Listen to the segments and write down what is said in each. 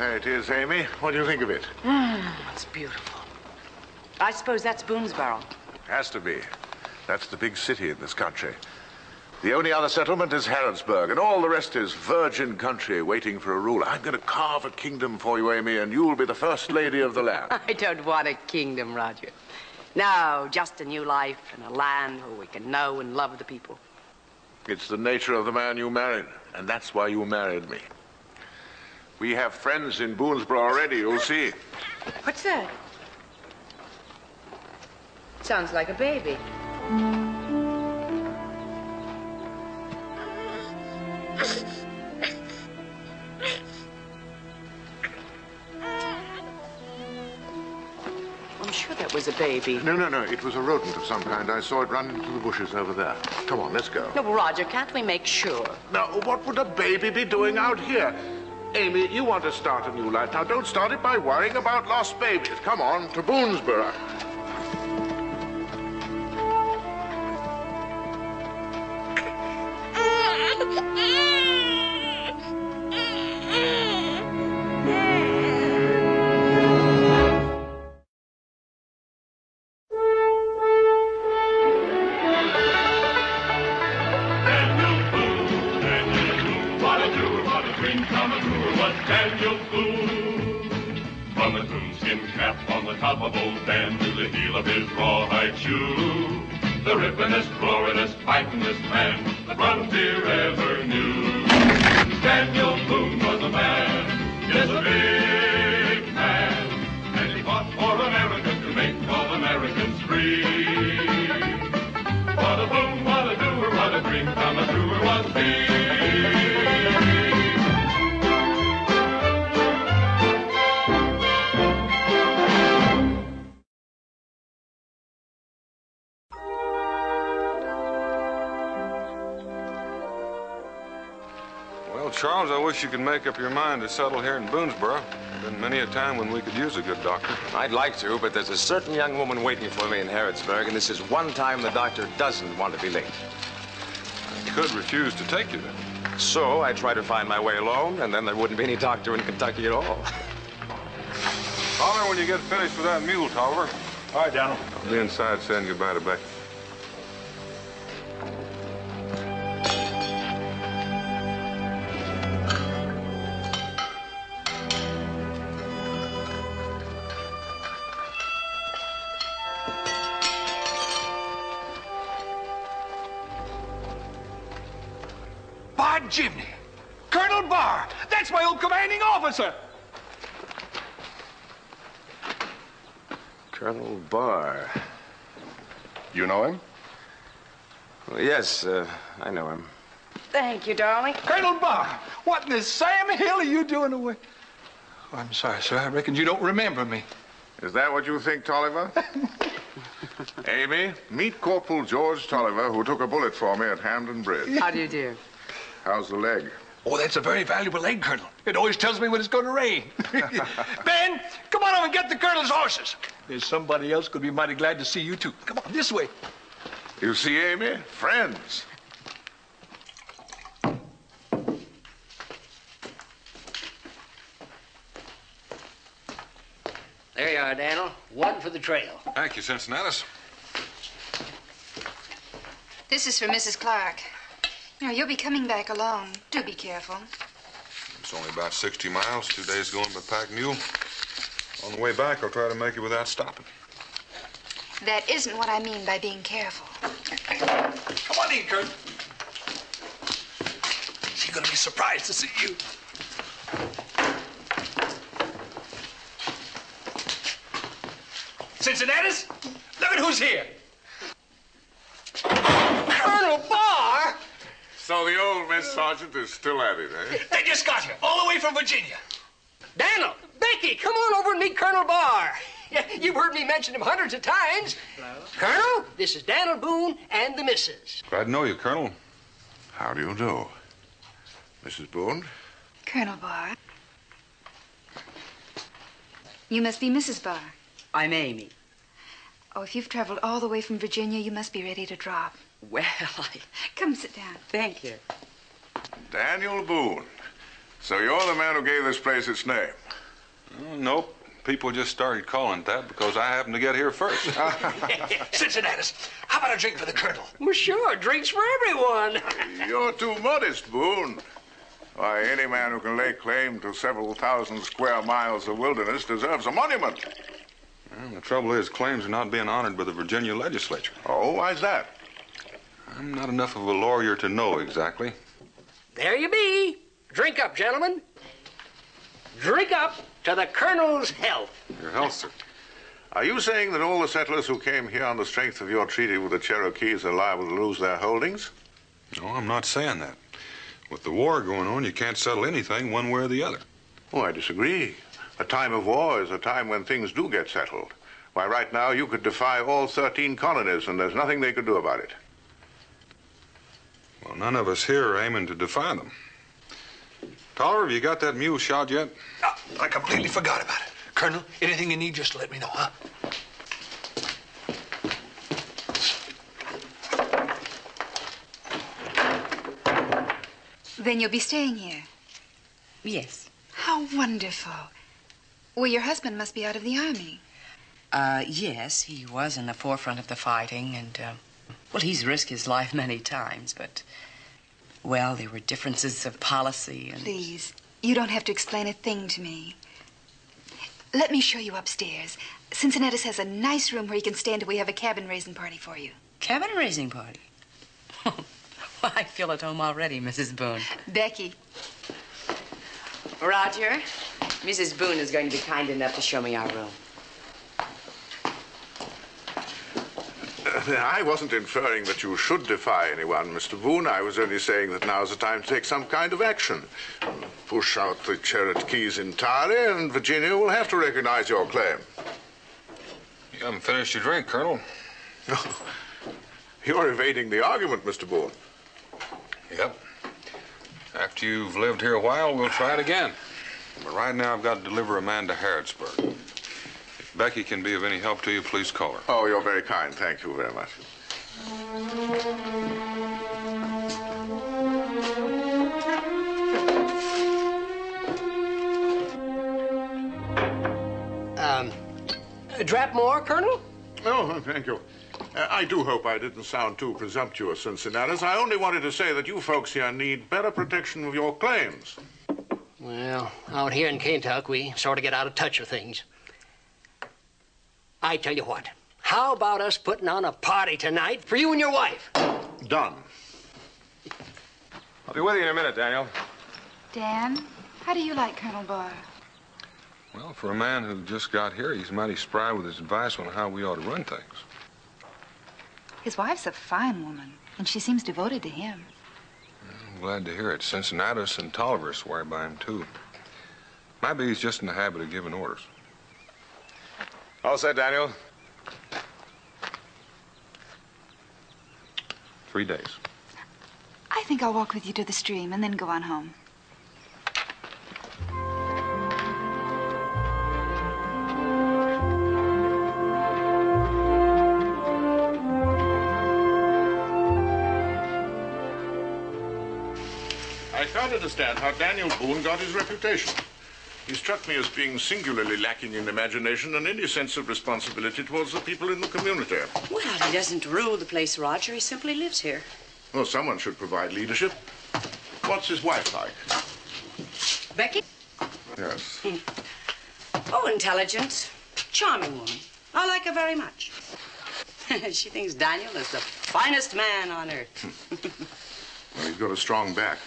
There it is, Amy. What do you think of it? It's beautiful. I suppose that's Boonesboro. Has to be. That's the big city in this country. The only other settlement is Harrodsburg, and all the rest is virgin country waiting for a ruler. I'm going to carve a kingdom for you, Amy, and you'll be the first lady of the land. I don't want a kingdom, Roger. No, just a new life and a land where we can know and love the people. It's the nature of the man you married, and that's why you married me. We have friends in Boonesboro already, you'll see. What's that? Sounds like a baby. I'm sure that was a baby. No. It was a rodent of some kind. I saw it run into the bushes over there. Come on, let's go. No, Roger, can't we make sure? Now, what would a baby be doing out here? Amy, you want to start a new life. Now, don't start it by worrying about lost babies. Come on, to Boonesboro. Charles, I wish you could make up your mind to settle here in Boonesboro. Been many a time when we could use a good doctor. I'd like to, but there's a certain young woman waiting for me in Harrodsburg, and this is one time the doctor doesn't want to be late. I could refuse to take you then. So I try to find my way alone, and then there wouldn't be any doctor in Kentucky at all. Holler when you get finished with that mule, Tolliver. All right, Donald. I'll be inside saying goodbye to Becky. Jimmy! Colonel Barr! That's my old commanding officer! Colonel Barr. You know him? Well, yes, I know him. Thank you, darling. Colonel Barr, what in the Sam Hill are you doing away? Oh, I'm sorry, sir. I reckon you don't remember me. Is that what you think, Tolliver? Amy, meet Corporal George Tolliver, who took a bullet for me at Hamden Bridge. How do you do? How's the leg? Oh, that's a very valuable leg, Colonel. It always tells me when it's going to rain. Ben, come on over and get the Colonel's horses. There's somebody else could be mighty glad to see you, too. Come on, this way. You see, Amy? Friends. There you are, Daniel. One for the trail. Thank you, Cincinnatus. This is for Mrs. Clark. You know, you'll be coming back alone. Do be careful. It's only about 60 miles, 2 days going by pack mule. On the way back, I'll try to make it without stopping. That isn't what I mean by being careful. Come on in, Colonel. She's going to be surprised to see you. Cincinnatus, look at who's here. Colonel Barr! So the old Miss Sergeant is still at it, eh? They just got here, all the way from Virginia. Daniel, Becky, come on over and meet Colonel Barr. You've heard me mention him hundreds of times. Hello. Colonel, this is Daniel Boone and the missus. Glad to know you, Colonel. How do you do? Mrs. Boone? Colonel Barr. You must be Mrs. Barr. I'm Amy. Oh, if you've traveled all the way from Virginia, you must be ready to drop. Well, Come sit down. Thank you. Daniel Boone. So you're the man who gave this place its name? Nope. People just started calling it that because I happened to get here first. Cincinnatus, how about a drink for the Colonel? Well, sure, drinks for everyone. You're too modest, Boone. Why, any man who can lay claim to several thousand square miles of wilderness deserves a monument. Well, the trouble is, claims are not being honored by the Virginia legislature. Oh, why's that? I'm not enough of a lawyer to know exactly. There you be. Drink up, gentlemen. Drink up to the Colonel's health. Your health, sir. Are you saying that all the settlers who came here on the strength of your treaty with the Cherokees are liable to lose their holdings? No, I'm not saying that. With the war going on, you can't settle anything one way or the other. Oh, I disagree. A time of war is a time when things do get settled. Why, right now, you could defy all 13 colonies, and there's nothing they could do about it. Well, none of us here are aiming to defy them. Tolliver, have you got that mule shot yet? Oh, I completely forgot about it. Colonel, anything you need, just let me know, huh? Then you'll be staying here. Yes. How wonderful. Well, your husband must be out of the army. Yes, he was in the forefront of the fighting, and, well, he's risked his life many times, but, well, there were differences of policy and... Please, you don't have to explain a thing to me. Let me show you upstairs. Cincinnatus has a nice room where you can stay until we have a cabin-raising party for you. Cabin-raising party? Well, I feel at home already, Mrs. Boone. Becky. Roger, Mrs. Boone is going to be kind enough to show me our room. I wasn't inferring that you should defy anyone, Mr. Boone. I was only saying that now's the time to take some kind of action. Push out the Cherokees entirely, and Virginia will have to recognize your claim. You haven't finished your drink, Colonel. You're evading the argument, Mr. Boone. Yep. After you've lived here a while, we'll try it again. But right now, I've got to deliver a man to Harrodsburg. If Becky can be of any help to you, please call her. Oh, you're very kind. Thank you very much. A drap more, Colonel? Oh, thank you. I do hope I didn't sound too presumptuous, Cincinnatus. I only wanted to say that you folks here need better protection of your claims. Well, out here in Kentucky, we sort of get out of touch with things. I tell you what, how about us putting on a party tonight for you and your wife? Done. I'll be with you in a minute, Daniel. Dan, how do you like Colonel Barr? Well, for a man who just got here, he's mighty spry with his advice on how we ought to run things. His wife's a fine woman, and she seems devoted to him. I'm glad to hear it. Cincinnatus and Tolliver swear by him, too. Maybe he's just in the habit of giving orders. All set, Daniel. 3 days. I think I'll walk with you to the stream and then go on home. I can't understand how Daniel Boone got his reputation. He struck me as being singularly lacking in imagination and any sense of responsibility towards the people in the community. Well, he doesn't rule the place, Roger. He simply lives here. Well, someone should provide leadership. What's his wife like? Becky? Yes. Oh, intelligent, charming woman. I like her very much. She thinks Daniel is the finest man on earth. Well, he's got a strong back.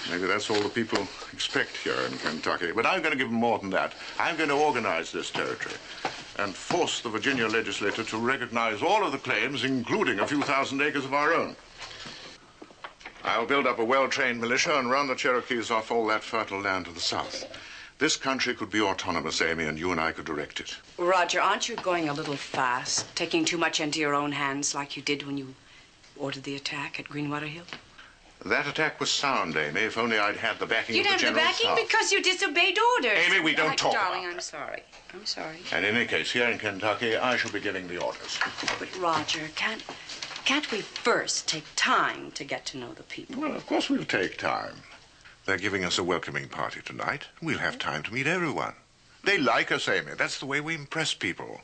Maybe that's all the people expect here in Kentucky. But I'm going to give him more than that. I'm going to organize this territory and force the Virginia legislature to recognize all of the claims, including a few thousand acres of our own. I'll build up a well-trained militia and run the Cherokees off all that fertile land to the south. This country could be autonomous, Amy, and you and I could direct it. Roger, aren't you going a little fast, taking too much into your own hands like you did when you ordered the attack at Greenwater Hill? That attack was sound, Amy, if only I'd had the backing You of the didn't have the General backing Staff. because you disobeyed orders. Amy, we don't talk Darling, about I'm sorry. I'm sorry. And in any case, here in Kentucky, I shall be giving the orders. But, Roger, can't we first take time to get to know the people? Well, of course we'll take time. They're giving us a welcoming party tonight. We'll have time to meet everyone. They like us, Amy. That's the way we impress people.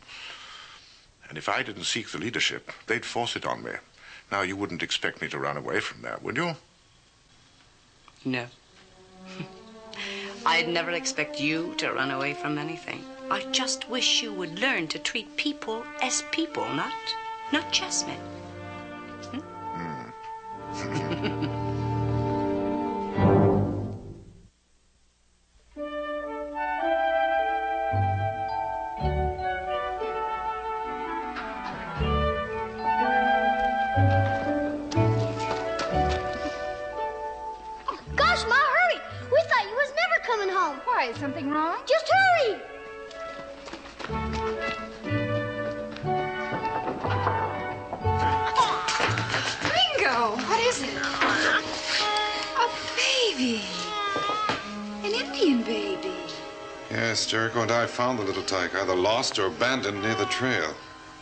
And if I didn't seek the leadership, they'd force it on me. Now, you wouldn't expect me to run away from that, would you? No. I'd never expect you to run away from anything. I just wish you would learn to treat people as people, not chessmen. Gosh, Ma, hurry! We thought you was never coming home. Why, is something wrong? Just hurry! Ringo, what is it? A baby. An Indian baby. Yes, Jericho and I found the little tyke, either lost or abandoned near the trail.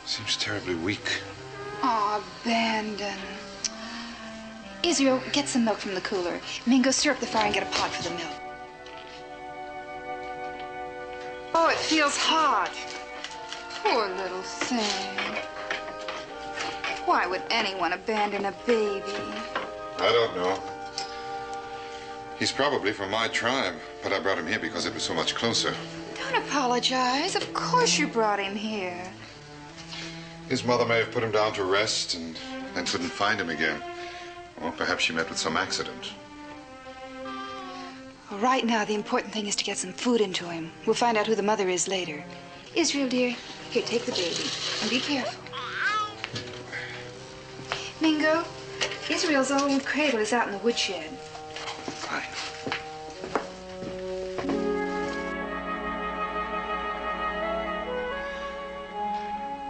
Seems terribly weak. Aw, abandon. Israel, get some milk from the cooler. Mingo, stir up the fire and get a pot for the milk. Oh, it feels hot. Poor little thing. Why would anyone abandon a baby? I don't know. He's probably from my tribe, but I brought him here because it was so much closer. Don't apologize. Of course you brought him here. His mother may have put him down to rest and then couldn't find him again. Or perhaps she met with some accident. Well, right now, the important thing is to get some food into him. We'll find out who the mother is later. Israel, dear, here, take the baby. And be careful. Mingo, Israel's old cradle is out in the woodshed. Fine.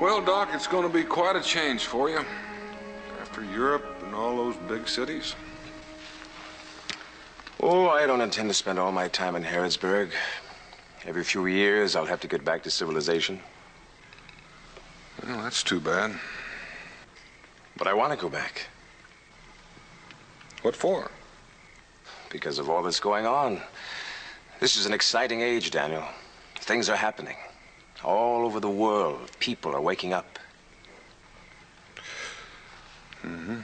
Well, Doc, it's going to be quite a change for you. After Europe and all those big cities. Oh, I don't intend to spend all my time in Harrodsburg. Every few years, I'll have to get back to civilization. Well, that's too bad. But I want to go back. What for? Because of all that's going on. This is an exciting age, Daniel. Things are happening. All over the world, people are waking up. Mm-hmm.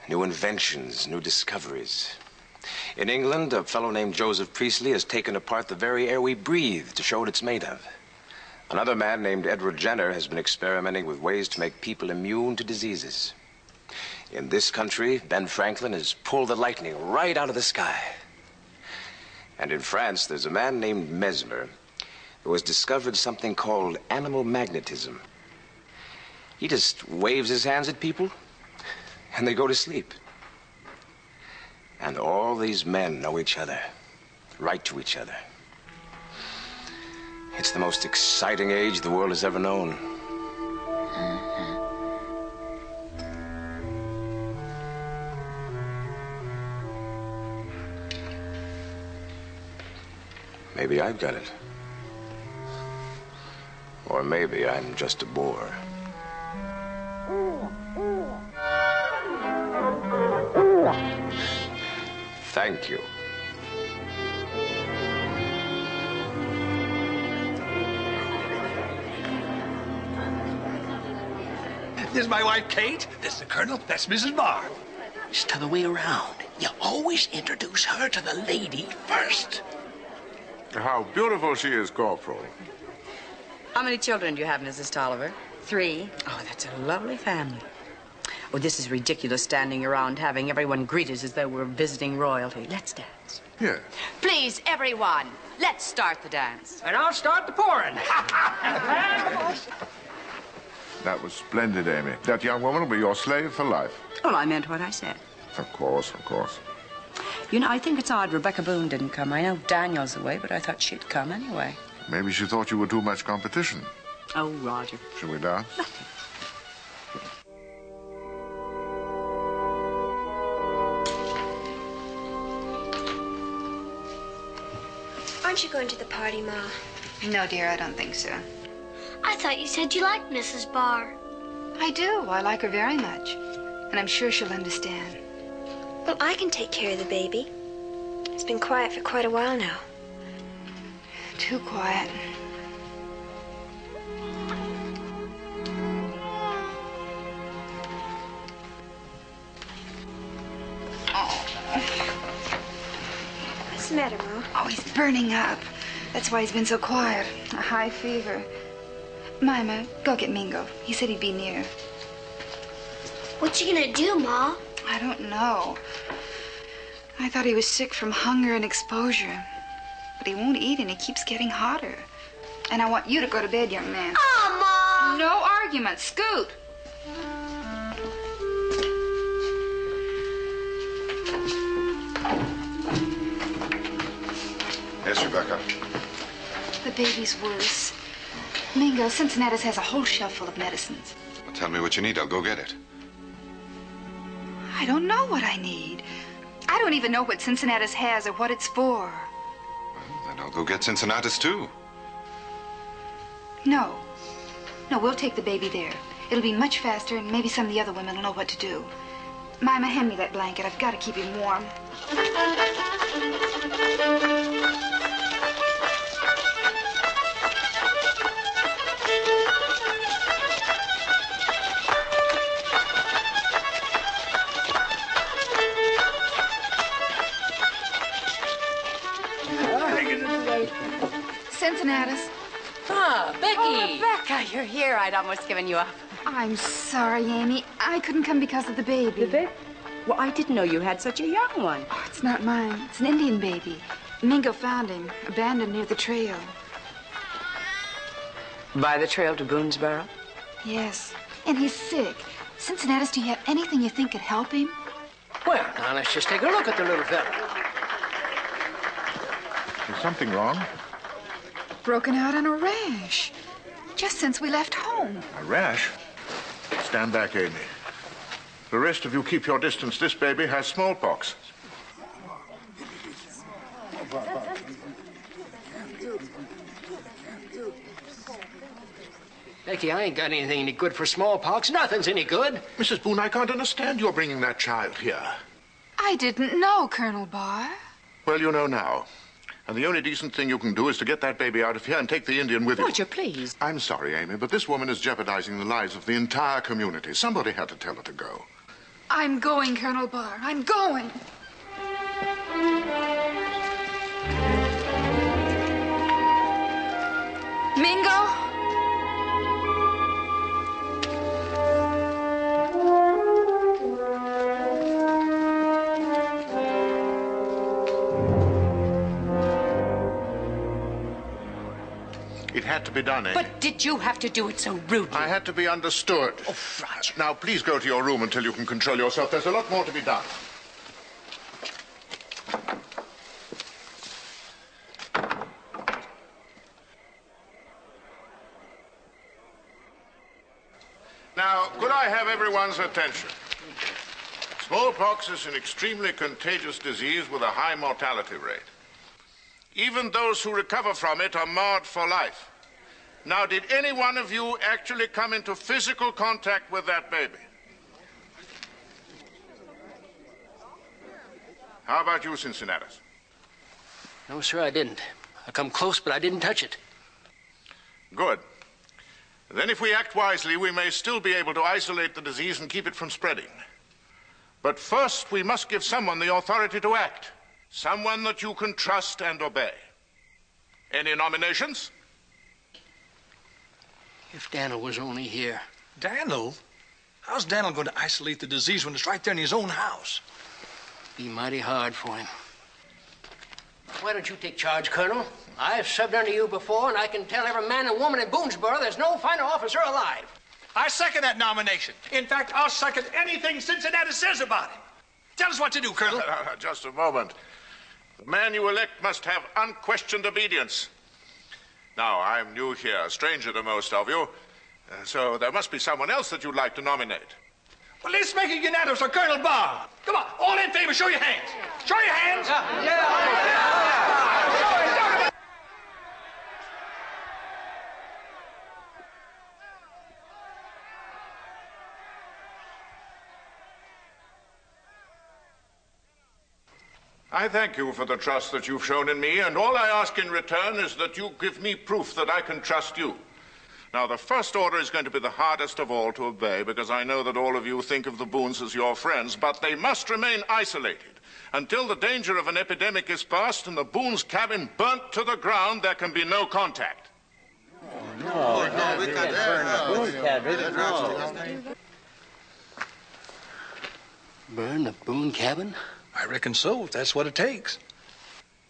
New inventions, new discoveries. In England, a fellow named Joseph Priestley has taken apart the very air we breathe to show what it's made of. Another man named Edward Jenner has been experimenting with ways to make people immune to diseases. In this country, Ben Franklin has pulled the lightning right out of the sky. And in France, there's a man named Mesmer who has discovered something called animal magnetism. He just waves his hands at people, and they go to sleep. And all these men know each other, write to each other. It's the most exciting age the world has ever known. Maybe I've got it. Or maybe I'm just a bore. Thank you. This is my wife, Kate. This is the Colonel. That's Mrs. Barr. It's the other way around. You always introduce her to the lady first. How beautiful she is, Corporal. How many children do you have, Mrs. Tolliver? 3. Oh, that's a lovely family. Oh, this is ridiculous standing around having everyone greet us as though we're visiting royalty. Let's dance. Yes. Please, everyone, let's start the dance. And I'll start the pouring. That was splendid, Amy. That young woman will be your slave for life. Well, I meant what I said. Of course, of course. You know, I think it's odd Rebecca Boone didn't come. I know Daniel's away, but I thought she'd come anyway. Maybe she thought you were too much competition. Oh, Roger. Shall we dance? Aren't you going to the party, Ma? No, dear, I don't think so. I thought you said you liked Mrs. Barr. I do. I like her very much. And I'm sure she'll understand. Well, I can take care of the baby. It's been quiet for quite a while now. Too quiet. What's the matter, Ma? Oh, he's burning up. That's why he's been so quiet. A high fever. Mima, go get Mingo. He said he'd be near. What you gonna do, Ma? I don't know. I thought he was sick from hunger and exposure. But he won't eat and he keeps getting hotter. And I want you to go to bed, young man. Oh, Ma! No argument. Scoot! Yes, Rebecca. The baby's worse. Mingo, Cincinnati's has a whole shelf full of medicines. Well, tell me what you need. I'll go get it. I don't know what I need. I don't even know what Cincinnati's has or what it's for. Well, then I'll go get Cincinnatus, too. No. No, we'll take the baby there. It'll be much faster, and maybe some of the other women will know what to do. Mima, hand me that blanket. I've got to keep him warm. Cincinnatus. Ah, Becky. Oh, Rebecca, you're here. I'd almost given you up. I'm sorry, Amy. I couldn't come because of the baby. The baby? Well, I didn't know you had such a young one. Oh, it's not mine. It's an Indian baby. Mingo found him, abandoned near the trail. By the trail to Boonesboro? Yes, and he's sick. Cincinnatus, do you have anything you think could help him? Well, now let's just take a look at the little fella. Is something wrong? Broken out in a rash. Just since we left home. A rash? Stand back, Amy. The rest of you keep your distance. This baby has smallpox. Becky, I ain't got anything any good for smallpox. Nothing's any good. Mrs. Boone, I can't understand your bringing that child here. I didn't know, Colonel Barr. Well, you know now. And the only decent thing you can do is to get that baby out of here and take the Indian with you. Would you please? I'm sorry, Amy, but this woman is jeopardizing the lives of the entire community. Somebody had to tell her to go. I'm going, Colonel Barr. I'm going. Mingo? It had to be done, Amy. But did you have to do it so rudely? I had to be understood. Oh, Roger. Now, please go to your room until you can control yourself. There's a lot more to be done. Now, could I have everyone's attention? Smallpox is an extremely contagious disease with a high mortality rate. Even those who recover from it are marred for life. Now, did any one of you actually come into physical contact with that baby? How about you, Cincinnatus? No, sir, I didn't. I come close, but I didn't touch it. Good. Then if we act wisely, we may still be able to isolate the disease and keep it from spreading. But first, we must give someone the authority to act. Someone that you can trust and obey. Any nominations? If Daniel was only here. Daniel? How's Daniel going to isolate the disease when it's right there in his own house? Be mighty hard for him. Why don't you take charge, Colonel? I've subbed under you before, and I can tell every man and woman in Boonesboro there's no finer officer alive. I second that nomination. In fact, I'll second anything Cincinnati says about him. Tell us what to do, Colonel. Just a moment. The man you elect must have unquestioned obedience. Now, I'm new here, a stranger to most of you, so there must be someone else that you'd like to nominate. Well, let's make it unanimous for Colonel Barr. Come on, all in favor, show your hands. Show your hands. I thank you for the trust that you've shown in me, and all I ask in return is that you give me proof that I can trust you. Now, the first order is going to be the hardest of all to obey, because I know that all of you think of the Boones as your friends, but they must remain isolated. Until the danger of an epidemic is past and the Boone's cabin burnt to the ground, there can be no contact. No, we can't burn the Boone cabin. No. Burn the Boone cabin? I reckon so, if that's what it takes.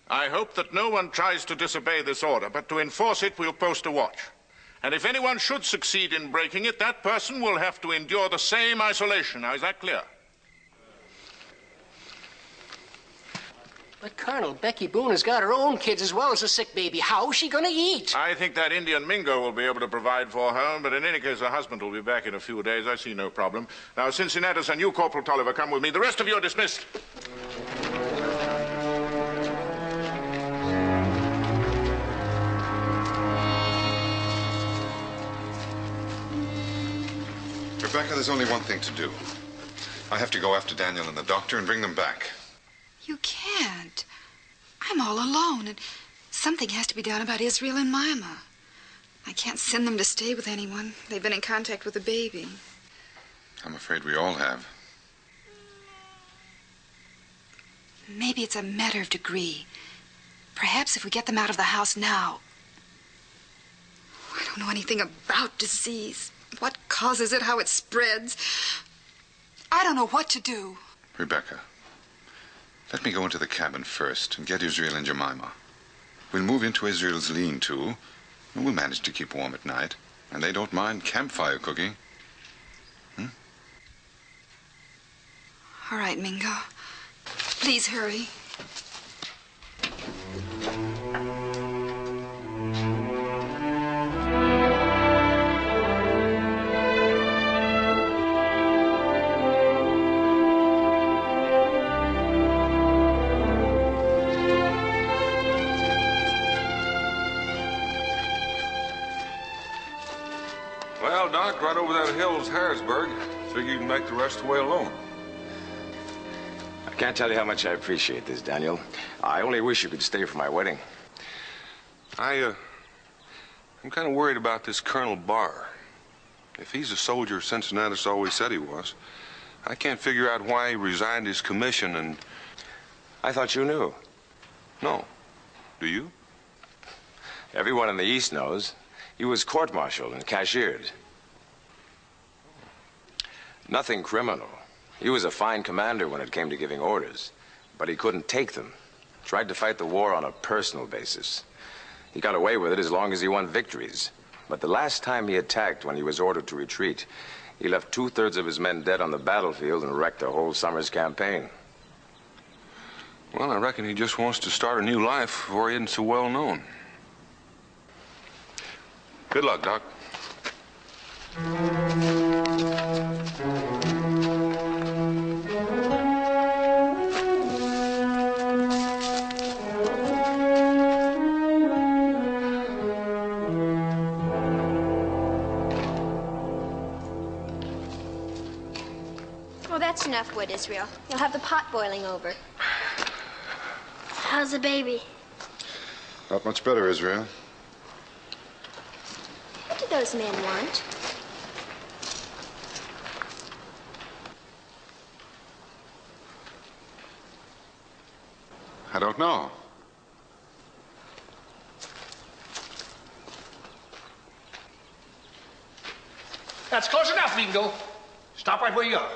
I hope that no one tries to disobey this order, but to enforce it, we'll post a watch. And if anyone should succeed in breaking it, that person will have to endure the same isolation. Now, is that clear? But, Colonel, Becky Boone has got her own kids as well as a sick baby. How is she going to eat? I think that Indian Mingo will be able to provide for her, but in any case, her husband will be back in a few days. I see no problem. Now, Cincinnatus and you, Corporal Tolliver, come with me. The rest of you are dismissed. Rebecca, there's only one thing to do. I have to go after Daniel and the doctor and bring them back. You can't. I'm all alone, and something has to be done about Israel and Mima. I can't send them to stay with anyone. They've been in contact with the baby. I'm afraid we all have. Maybe it's a matter of degree. Perhaps if we get them out of the house now. I don't know anything about disease. What causes it, how it spreads. I don't know what to do. Rebecca, let me go into the cabin first and get Israel and Jemima. We'll move into Israel's lean-to, and we'll manage to keep warm at night. And they don't mind campfire cooking. All right, Mingo. Please hurry. Well, Doc, right over that hill's Harrisburg. Figure you can make the rest of the way alone. I can't tell you how much I appreciate this, Daniel. I only wish you could stay for my wedding. I'm kind of worried about this Colonel Barr. If he's a soldier Cincinnatus always said he was, I can't figure out why he resigned his commission and... I thought you knew. No. Do you? Everyone in the East knows. He was court-martialed and cashiered. Nothing criminal. He was a fine commander when it came to giving orders, but he couldn't take them. Tried to fight the war on a personal basis. He got away with it as long as he won victories. But the last time he attacked, when he was ordered to retreat, he left 2/3 of his men dead on the battlefield and wrecked the whole summer's campaign. Well, I reckon he just wants to start a new life before he isn't so well known. Good luck, Doc. Well, that's enough wood, Israel. You'll have the pot boiling over. How's the baby? Not much better, Israel. What do those men want? I don't know. That's close enough, Mingo. Stop right where you are.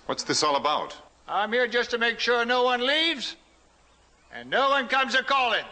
What's this all about? I'm here just to make sure no one leaves and no one comes a-calling.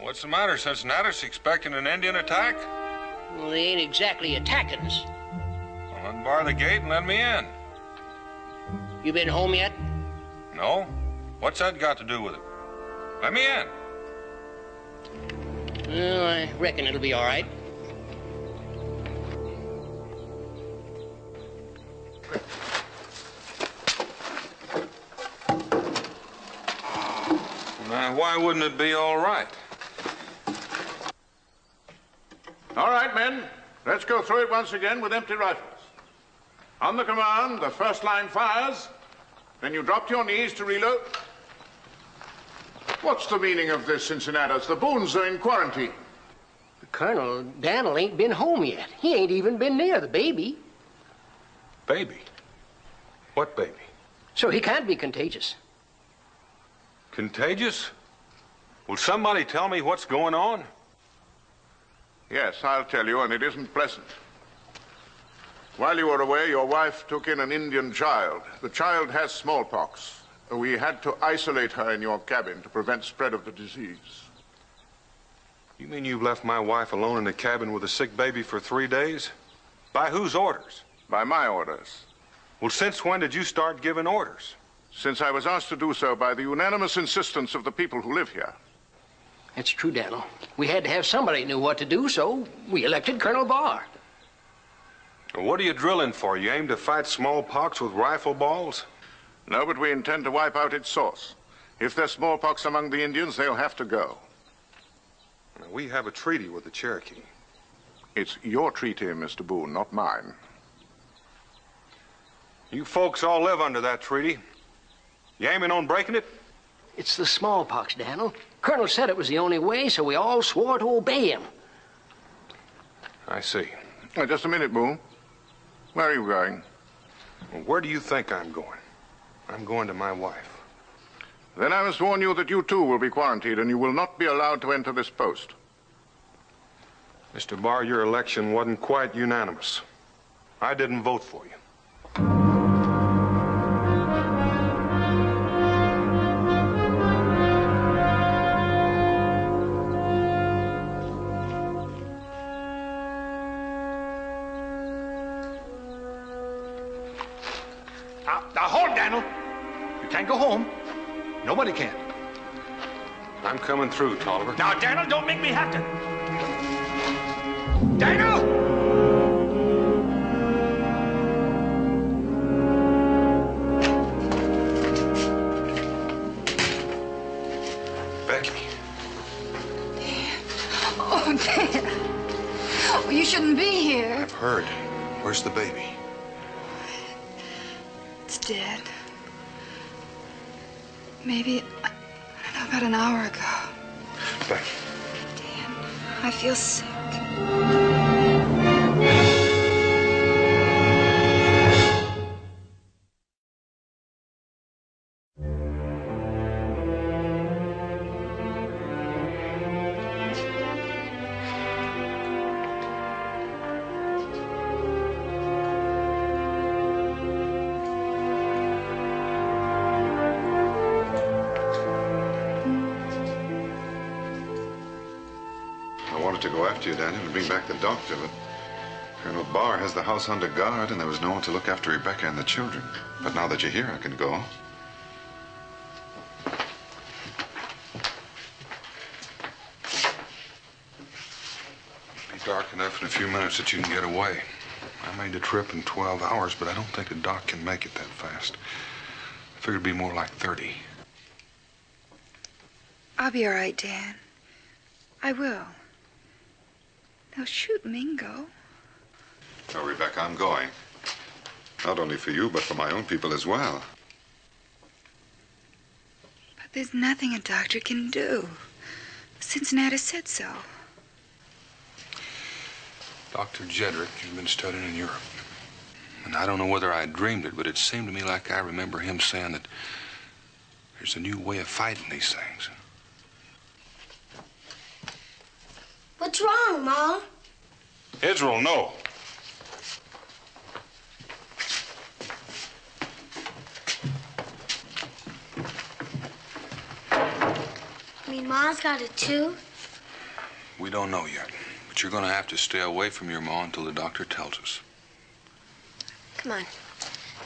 What's the matter, Cincinnatus? Expecting an Indian attack? Well, they ain't exactly attacking us. Well, unbar the gate and let me in. You been home yet? No? What's that got to do with it? Let me in. Well, I reckon it'll be all right. Now, why wouldn't it be all right? All right, men. Let's go through it once again with empty rifles. On the command, the first line fires. Then you drop to your knees to reload. What's the meaning of this, Cincinnatus? The Boones are in quarantine. Colonel Daniel ain't been home yet. He ain't even been near the baby. Baby? What baby? So he can't be contagious. Contagious? Will somebody tell me what's going on? Yes, I'll tell you, and it isn't pleasant. While you were away, your wife took in an Indian child. The child has smallpox. We had to isolate her in your cabin to prevent spread of the disease. You mean you've left my wife alone in a cabin with a sick baby for 3 days? By whose orders? By my orders. Well, since when did you start giving orders? Since I was asked to do so by the unanimous insistence of the people who live here. That's true, Daniel. We had to have somebody who knew what to do, so we elected Colonel Barr. Well, what are you drilling for? You aim to fight smallpox with rifle balls? No, but we intend to wipe out its source. If there's smallpox among the Indians, they'll have to go. Now, we have a treaty with the Cherokee. It's your treaty, Mr. Boone, not mine. You folks all live under that treaty. You aiming on breaking it? It's the smallpox, Daniel. Colonel said it was the only way, so we all swore to obey him. I see. Just a minute, Boone. Where are you going? Well, where do you think I'm going? I'm going to my wife. Then I must warn you that you too will be quarantined and you will not be allowed to enter this post. Mr. Barr, your election wasn't quite unanimous. I didn't vote for you. Now hold, Daniel. You can't go home. Nobody can. I'm coming through, Tolliver. Now, Daniel, don't make me have to. Daniel! Becky. Oh, Dan. Oh, you shouldn't be here. I've heard. Where's the baby? It's dead. Maybe, I don't know, about an hour ago. Becky. Dan, I feel sick. I wanted to go after you, Daniel, and bring back the doctor, but Colonel Barr has the house under guard, and there was no one to look after Rebecca and the children. But now that you're here, I can go. It'll be dark enough in a few minutes that you can get away. I made the trip in 12 hours, but I don't think the doc can make it that fast. I figured it'd be more like 30. I'll be all right, Dan. I will. They'll shoot Mingo. Oh, Rebecca, I'm going. Not only for you, but for my own people as well. But there's nothing a doctor can do. Cincinnati said so. Dr. Jedrick has been studying in Europe. And I don't know whether I dreamed it, but it seemed to me like I remember him saying that there's a new way of fighting these things. What's wrong, Mom? Israel, no. You mean Ma's got it too? We don't know yet, but you're going to have to stay away from your ma until the doctor tells us. Come on.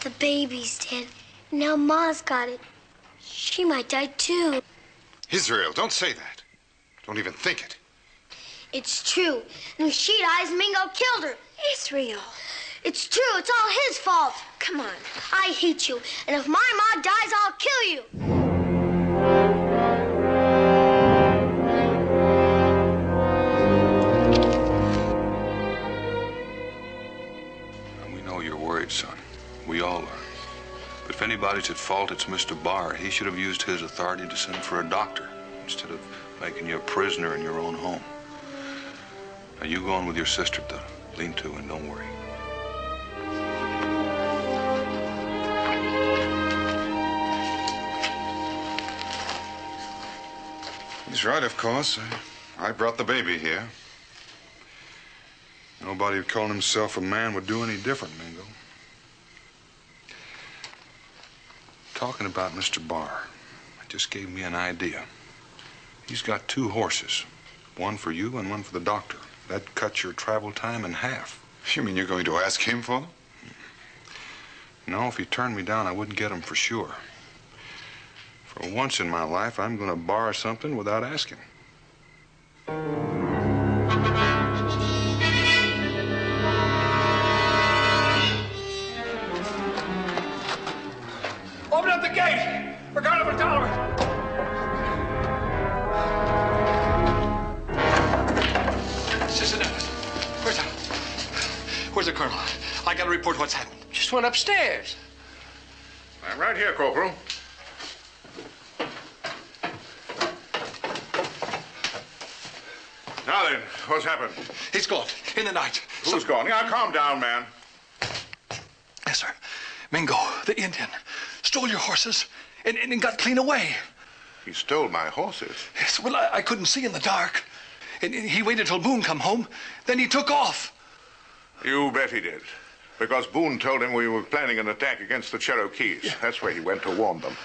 The baby's dead. Now Ma's got it. She might die too. Israel, don't say that. Don't even think it. It's true. And if she dies, Mingo killed her. Israel. It's true. It's all his fault. Come on. I hate you. And if my ma dies, I'll kill you. We know you're worried, son. We all are. But if anybody's at fault, it's Mr. Barr. He should have used his authority to send for a doctor instead of making you a prisoner in your own home. Now, you go on with your sister to lean-to and don't worry. He's right, of course. I brought the baby here. Nobody who called himself a man would do any different, Mingo. Talking about Mr. Barr, it just gave me an idea. He's got 2 horses, one for you and one for the doctor. That cuts your travel time in half. You mean you're going to ask him for them? No, if he turned me down, I wouldn't get them for sure. For once in my life, I'm going to borrow something without asking. Open up the gate for Colonel Tolliver. Sister Dennis, where's the Colonel? I got to report what's happened. Just went upstairs. I'm right here, Corporal. Now then, what's happened? He's gone in the night. Who's gone? Yeah, calm down, man. Yes, sir. Mingo, the Indian, stole your horses and got clean away. He stole my horses. Yes, well, I couldn't see in the dark. And he waited till Boone come home. Then he took off. You bet he did. Because Boone told him we were planning an attack against the Cherokees. Yeah. That's where he went to warn them.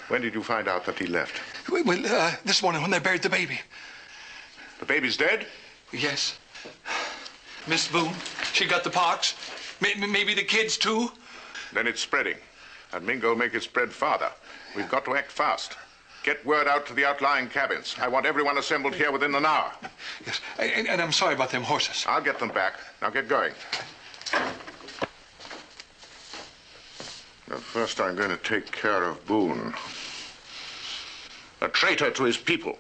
When did you find out that he left? Well, this morning when they buried the baby. The baby's dead? Yes. Miss Boone, she got the pox. Maybe the kids, too. Then it's spreading. And Mingo'll make it spread farther. We've got to act fast. Get word out to the outlying cabins. I want everyone assembled here within an hour. Yes, and I'm sorry about them horses. I'll get them back. Now get going. Now, first I'm going to take care of Boone. A traitor to his people.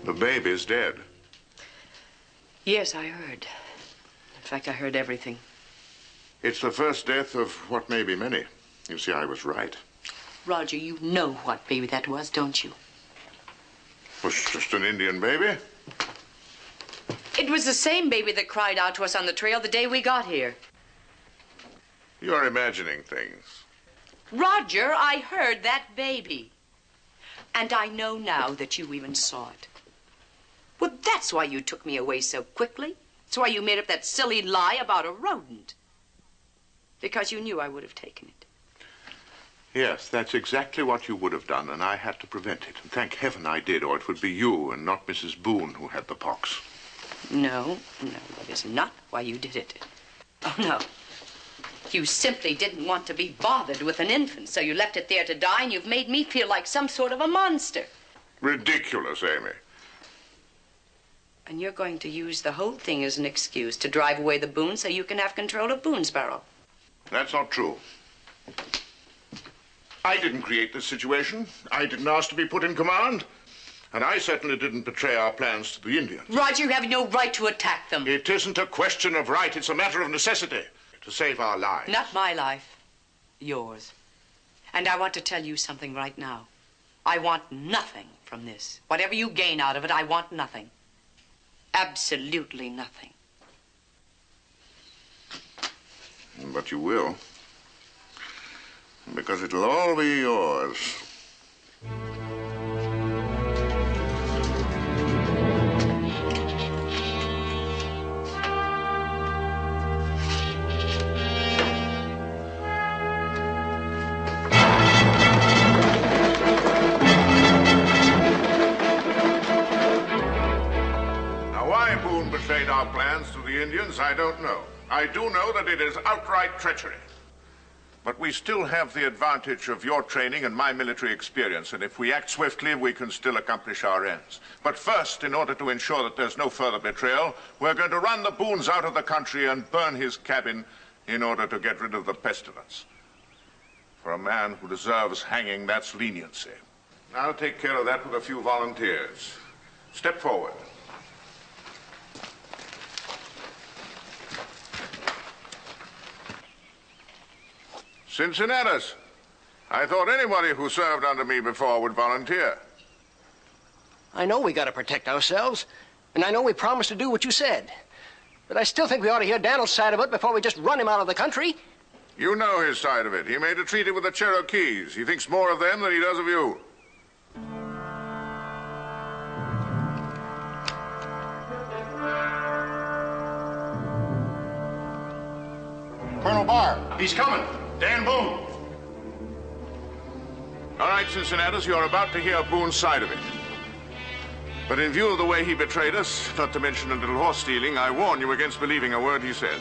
The baby's dead. Yes, I heard. In fact, I heard everything. It's the first death of what may be many. You see, I was right. Roger, you know what baby that was, don't you? It was just an Indian baby. It was the same baby that cried out to us on the trail the day we got here. You're imagining things. Roger, I heard that baby. And I know now that you even saw it. Well, that's why you took me away so quickly. That's why you made up that silly lie about a rodent. Because you knew I would have taken it. Yes, that's exactly what you would have done, and I had to prevent it. And thank heaven I did, or it would be you and not Mrs. Boone who had the pox. No, that is not why you did it. Oh, no. You simply didn't want to be bothered with an infant, so you left it there to die, and you've made me feel like some sort of a monster. Ridiculous, Amy. And you're going to use the whole thing as an excuse to drive away the Boone so you can have control of Boonesboro. That's not true. I didn't create this situation. I didn't ask to be put in command. And I certainly didn't betray our plans to the Indians. Roger, you have no right to attack them. It isn't a question of right. It's a matter of necessity to save our lives. Not my life. Yours. And I want to tell you something right now. I want nothing from this. Whatever you gain out of it, I want nothing. Absolutely nothing. But you will. Because it'll all be yours. our plans to the Indians, I don't know. I do know that it is outright treachery. But we still have the advantage of your training and my military experience, and if we act swiftly, we can still accomplish our ends. But first, in order to ensure that there's no further betrayal, we're going to run the Boones out of the country and burn his cabin in order to get rid of the pestilence. For a man who deserves hanging, that's leniency. I'll take care of that with a few volunteers. Step forward. Cincinnatus, I thought anybody who served under me before would volunteer. I know we gotta protect ourselves, and I know we promised to do what you said. But I still think we ought to hear Daniel's side of it before we just run him out of the country. You know his side of it. He made a treaty with the Cherokees. He thinks more of them than he does of you. Colonel Barr. He's coming. Dan Boone. All right, Cincinnatus, you're about to hear Boone's side of it. But in view of the way he betrayed us, not to mention a little horse stealing, I warn you against believing a word he says.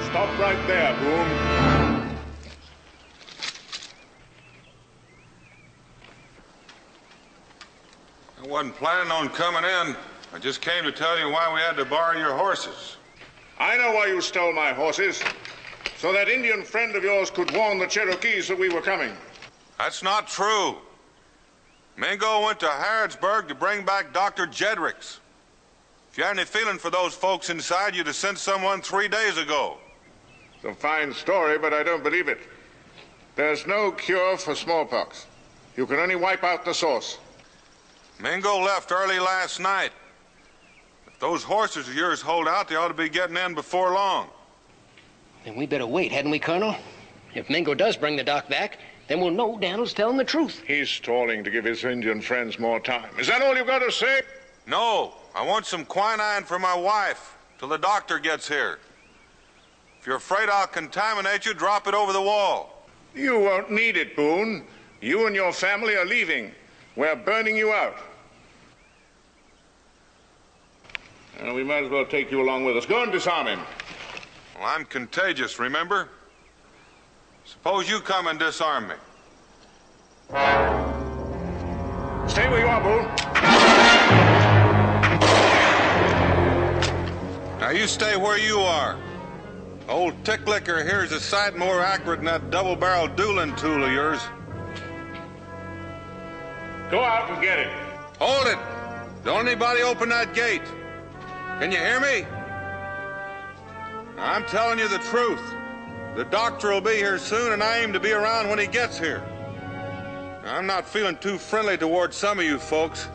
Stop right there, Boone. I wasn't planning on coming in. I just came to tell you why we had to borrow your horses. I know why you stole my horses. So that Indian friend of yours could warn the Cherokees that we were coming. That's not true. Mingo went to Harrodsburg to bring back Dr. Jedricks. If you had any feeling for those folks inside, you'd have sent someone 3 days ago. It's a fine story, but I don't believe it. There's no cure for smallpox. You can only wipe out the source. Mingo left early last night. If those horses of yours hold out, they ought to be getting in before long. Then we better wait, hadn't we, Colonel? If Mingo does bring the doc back, then we'll know Daniel's telling the truth. He's stalling to give his Indian friends more time. Is that all you've got to say? No, I want some quinine for my wife till the doctor gets here. If you're afraid I'll contaminate you, drop it over the wall. You won't need it, Boone. You and your family are leaving. We're burning you out. We might as well take you along with us. Go and disarm him. Well, I'm contagious, remember? Suppose you come and disarm me. Stay where you are, Boone. Now you stay where you are. Old Ticklicker here's a sight more accurate than that double-barreled dueling tool of yours. Go out and get him. Hold it! Don't anybody open that gate. Can you hear me? I'm telling you the truth. The doctor will be here soon, and I aim to be around when he gets here. I'm not feeling too friendly towards some of you folks.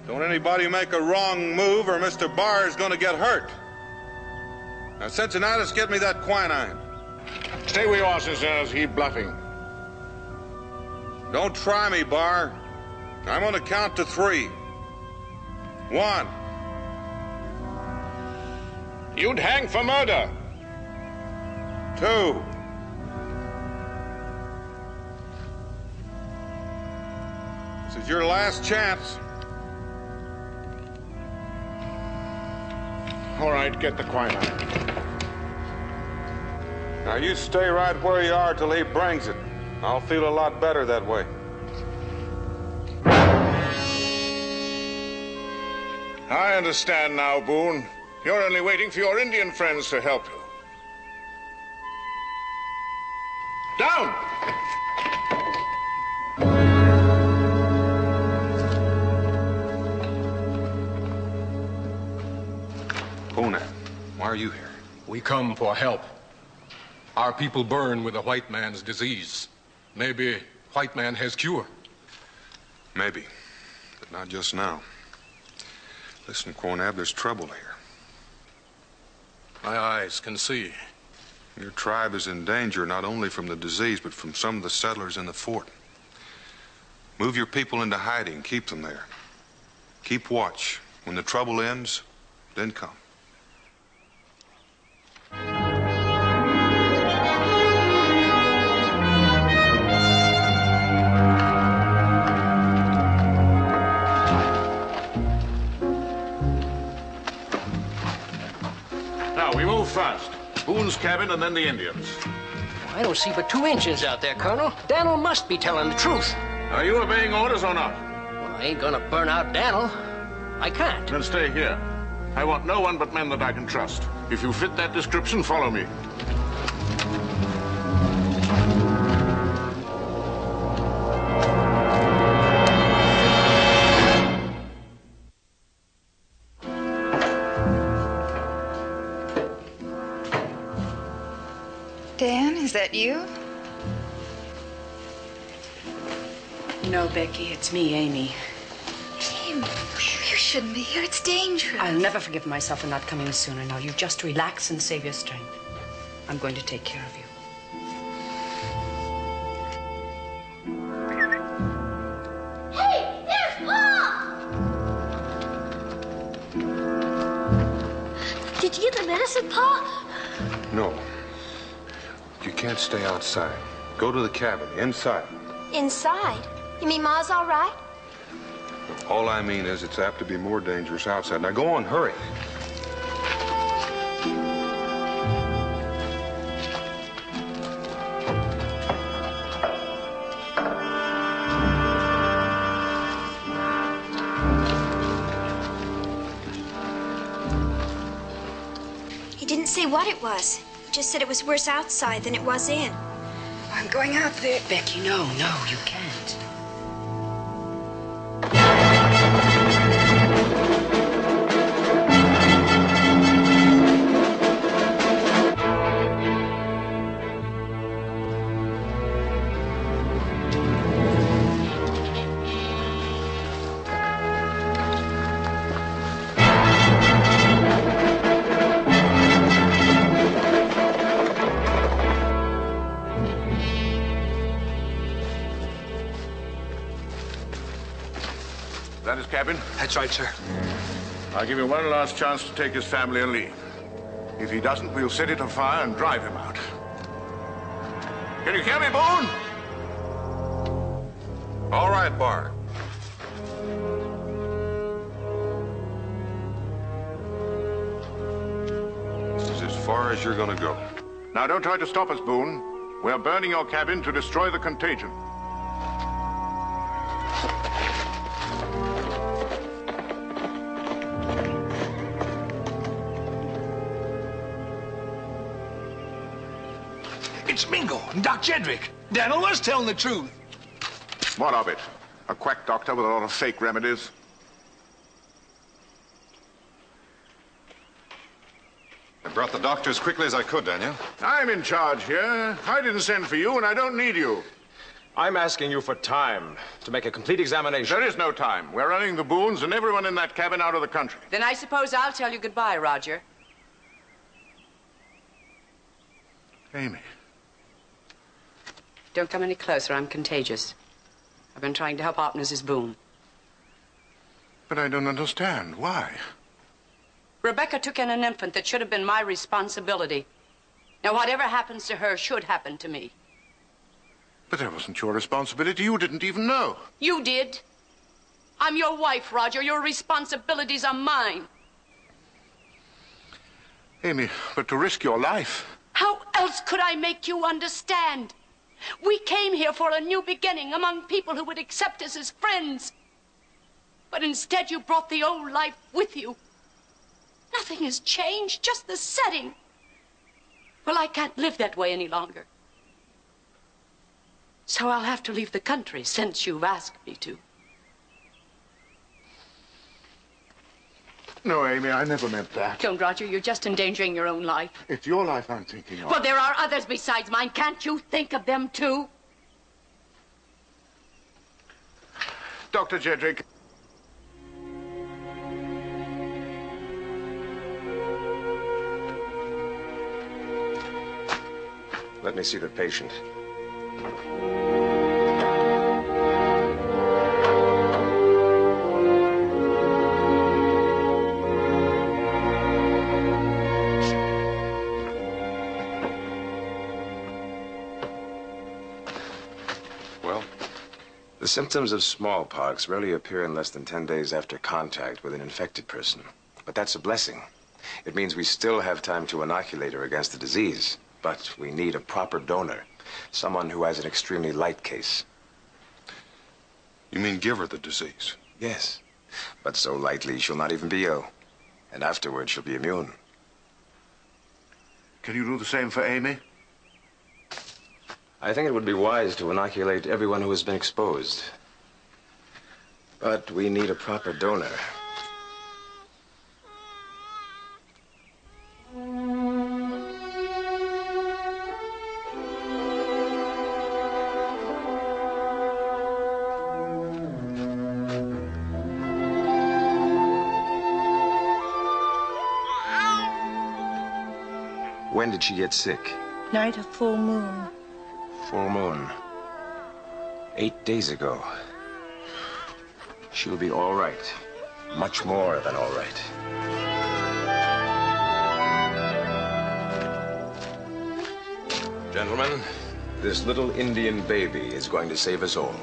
Don't anybody make a wrong move or Mr. Barr is going to get hurt. Now, Cincinnatus, get me that quinine. Stay where you are, Cincinnatus. He's bluffing. Don't try me, Barr. I'm going to count to 3. 1. You'd hang for murder. 2. This is your last chance. All right, get the quinine. Now you stay right where you are till he brings it. I'll feel a lot better that way. I understand now, Boone. You're only waiting for your Indian friends to help you. Down! Boone, why are you here? We come for help. Our people burn with a white man's disease. Maybe white man has cure. Maybe, but not just now. Listen, Cornab, there's trouble here. My eyes can see. Your tribe is in danger not only from the disease, but from some of the settlers in the fort. Move your people into hiding. Keep them there. Keep watch. When the trouble ends, then come. first? Boone's cabin and then the Indians. I don't see but 2 engines out there, Colonel. Daniel must be telling the truth. Are you obeying orders or not? Well, I ain't gonna burn out Daniel. I can't. Then stay here. I want no one but men that I can trust. If you fit that description, follow me. Dan, is that you? No, Becky, it's me, Amy. Amy, you shouldn't be here. It's dangerous. I'll never forgive myself for not coming sooner. Now, you just relax and save your strength. I'm going to take care of you. Hey, there's Pa! Did you get the medicine, Pa? No. You can't stay outside. Go to the cabin, inside. Inside? You mean Ma's all right? All I mean is it's apt to be more dangerous outside. Now go on, hurry. He didn't say what it was. He just said it was worse outside than it was in. I'm going out there. Becky, no, you can't. Is that his cabin? That's right, sir. I'll give him one last chance to take his family and leave. If he doesn't, we'll set it on fire and drive him out. Can you hear me, Boone? All right, Bar. This is as far as you're gonna go. Now, don't try to stop us, Boone. We're burning your cabin to destroy the contagion. It's Mingo and Doc Jedrick. Daniel was telling the truth. What of it? A quack doctor with a lot of fake remedies? I brought the doctor as quickly as I could, Daniel. I'm in charge here. I didn't send for you, and I don't need you. I'm asking you for time to make a complete examination. There is no time. We're running the Boones and everyone in that cabin out of the country. Then I suppose I'll tell you goodbye, Roger. Amy. Don't come any closer. I'm contagious. I've been trying to help out Mrs. Boone. But I don't understand. Why? Rebecca took in an infant that should have been my responsibility. Now, whatever happens to her should happen to me. But that wasn't your responsibility. You didn't even know. You did. I'm your wife, Roger. Your responsibilities are mine. Amy, but to risk your life. How else could I make you understand? We came here for a new beginning among people who would accept us as friends. But instead you brought the old life with you. Nothing has changed, just the setting. Well, I can't live that way any longer. So I'll have to leave the country since you've asked me to. No, Amy, I never meant that. Don't, Roger. You're just endangering your own life. It's your life I'm thinking of. Well, there are others besides mine. Can't you think of them, too? Dr. Jedrick. Let me see the patient. The symptoms of smallpox rarely appear in less than 10 days after contact with an infected person. But that's a blessing. It means we still have time to inoculate her against the disease. But we need a proper donor. Someone who has an extremely light case. You mean give her the disease? Yes. But so lightly she'll not even be ill. And afterwards she'll be immune. Can you do the same for Amy? I think it would be wise to inoculate everyone who has been exposed. But we need a proper donor. When did she get sick? Night of full moon. Full moon. 8 days ago. She'll be all right. Much more than all right. Gentlemen, this little Indian baby is going to save us all.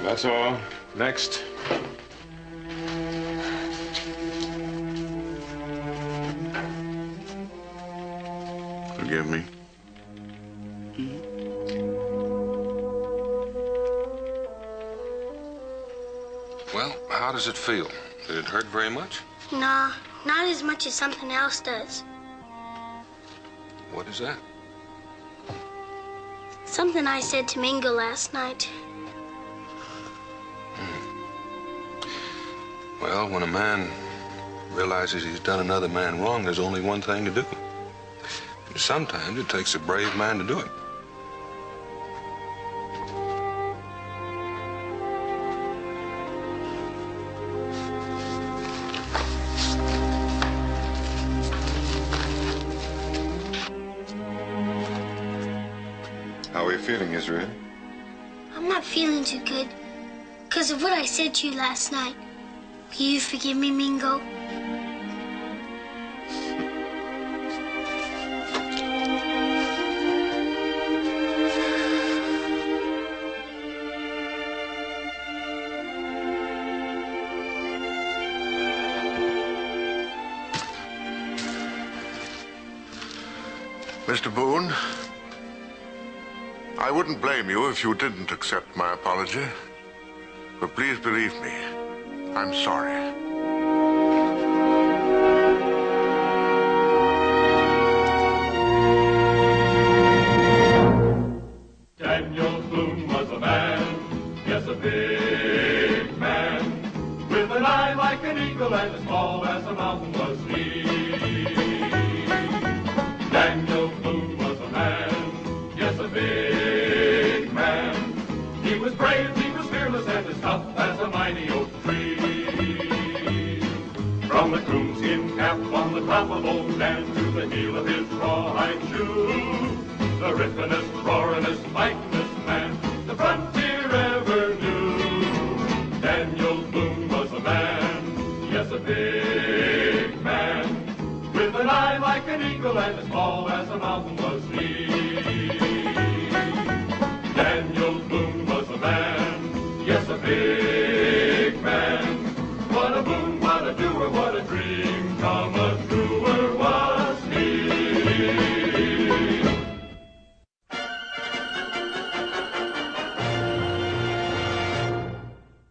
That's all. Next. Forgive me. Well, how does it feel? Did it hurt very much? Nah, not as much as something else does. What is that? Something I said to Mingo last night. Well, when a man realizes he's done another man wrong, there's only one thing to do. And sometimes it takes a brave man to do it. How are you feeling, Israel? I'm not feeling too good because of what I said to you last night. Will you forgive me, Mingo? Mr. Boone, I wouldn't blame you if you didn't accept my apology. But please believe me, I'm sorry. Daniel Boone was a man, yes, a big man, with an eye like an eagle and as tall as a mountain was he. Daniel Boone was a man, yes, a big man. He was brave, he was fearless, and as tough as a mighty oak tree. From the coonskin cap on the top of old Dan to the heel of his rawhide shoe, the rippenest, roaringest, fightingest man the frontier ever knew. Daniel Boone was a man, yes, a big man, with an eye like an eagle and as tall as a mountain was he. Daniel Boone was a man, yes, a big